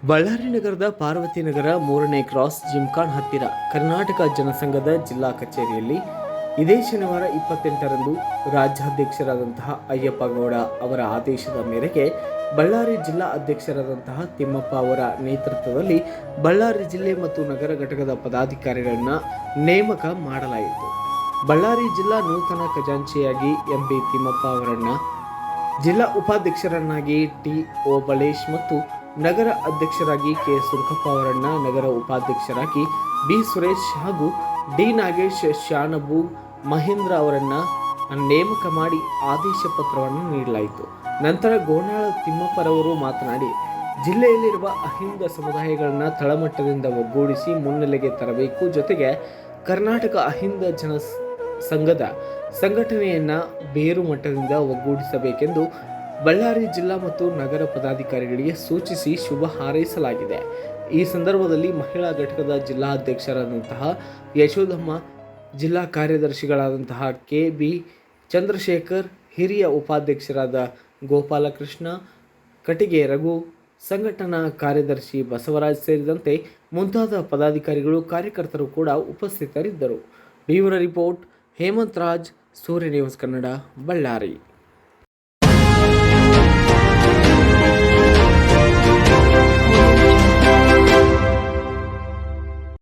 ಬಳ್ಳಾರಿ ನಗರದ ಪಾರ್ವತಿ ನಗರ 3ನೇ ಕ್ರಾಸ್ ಜಿಮ್ಖಾನ್ ಹತ್ತಿರ ಕರ್ನಾಟಕ ಜನಸಂಘದ ಜಿಲ್ಲಾ ಕಚೇರಿಯಲ್ಲಿ ಇದೇ ಶನಿವಾರ 28ರಂದು ರಾಜ್ಯಾಧ್ಯಕ್ಷರಾದಂತಹ ಅಯ್ಯಪ್ಪ ಗೌಡ ಅವರ ಆದೇಶದ ಮೇರೆಗೆ ಬಳ್ಳಾರಿ ಜಿಲ್ಲಾ ಅಧ್ಯಕ್ಷರಾದಂತಹ ತಿಮ್ಮಪ್ಪ ಅವರ ನೇತೃತ್ವದಲ್ಲಿ ಬಳ್ಳಾರಿ ಜಿಲ್ಲೆ ಮತ್ತು ನಗರ ಘಟಕದ ಪದಾಧಿಕಾರಿಗಳನ್ನು ನೇಮಕ ಮಾಡಲಾಯಿತು. ಬಳ್ಳಾರಿ ಜಿಲ್ಲಾ ನೂತನ ಖಜಾಂಚಿಯಾಗಿ ಎಂಬಿ ತಿಮ್ಮಪ್ಪ ಅವರನ್ನು, ಜಿಲ್ಲಾ ಉಪಾಧ್ಯಕ್ಷರನ್ನಾಗಿ ಟಿ ಓಬಳೇಶ್ ಮತ್ತು ನಗರ ಅಧ್ಯಕ್ಷರಾಗಿ ಕೆ ಸುರ್ಕಪ್ಪ ಅವರನ್ನು, ನಗರ ಉಪಾಧ್ಯಕ್ಷರಾಗಿ ಬಿ ಸುರೇಶ್ ಹಾಗೂ ಡಿ ನಾಗೇಶ್ ಶಾನಬು ಮಹೇಂದ್ರ ಅವರನ್ನು ನೇಮಕ ಮಾಡಿ ಆದೇಶ ಪತ್ರವನ್ನು ನೀಡಲಾಯಿತು. ನಂತರ ಗೋನಾಳ ತಿಮ್ಮಪ್ಪರವರು ಮಾತನಾಡಿ, ಜಿಲ್ಲೆಯಲ್ಲಿರುವ ಅಹಿಂದ ಸಮುದಾಯಗಳನ್ನು ತಳಮಟ್ಟದಿಂದ ಒಗ್ಗೂಡಿಸಿ ಮುನ್ನೆಲೆಗೆ ತರಬೇಕು. ಜೊತೆಗೆ ಕರ್ನಾಟಕ ಅಹಿಂದ ಜನ ಸಂಘದ ಸಂಘಟನೆಯನ್ನು ಬೇರು ಮಟ್ಟದಿಂದ ಒಗ್ಗೂಡಿಸಬೇಕೆಂದು ಬಳ್ಳಾರಿ ಜಿಲ್ಲಾ ಮತ್ತು ನಗರ ಪದಾಧಿಕಾರಿಗಳಿಗೆ ಸೂಚಿಸಿ ಶುಭ ಹಾರೈಸಲಾಗಿದೆ. ಈ ಸಂದರ್ಭದಲ್ಲಿ ಮಹಿಳಾ ಘಟಕದ ಜಿಲ್ಲಾಧ್ಯಕ್ಷರಾದಂತಹ ಯಶೋಧಮ್ಮ, ಜಿಲ್ಲಾ ಕಾರ್ಯದರ್ಶಿಗಳಾದಂತಹ ಕೆ ಬಿ ಚಂದ್ರಶೇಖರ್, ಹಿರಿಯ ಉಪಾಧ್ಯಕ್ಷರಾದ ಗೋಪಾಲಕೃಷ್ಣ, ಕಟಿಗೆ ರಘು, ಸಂಘಟನಾ ಕಾರ್ಯದರ್ಶಿ ಬಸವರಾಜ್ ಸೇರಿದಂತೆ ಮುಂತಾದ ಪದಾಧಿಕಾರಿಗಳು, ಕಾರ್ಯಕರ್ತರು ಕೂಡ ಉಪಸ್ಥಿತರಿದ್ದರು. ಬ್ಯೂರೋ ರಿಪೋರ್ಟ್ ಹೇಮಂತ್ ರಾಜ್, ಸೂರ್ಯ ನ್ಯೂಸ್ ಕನ್ನಡ, ಬಳ್ಳಾರಿ.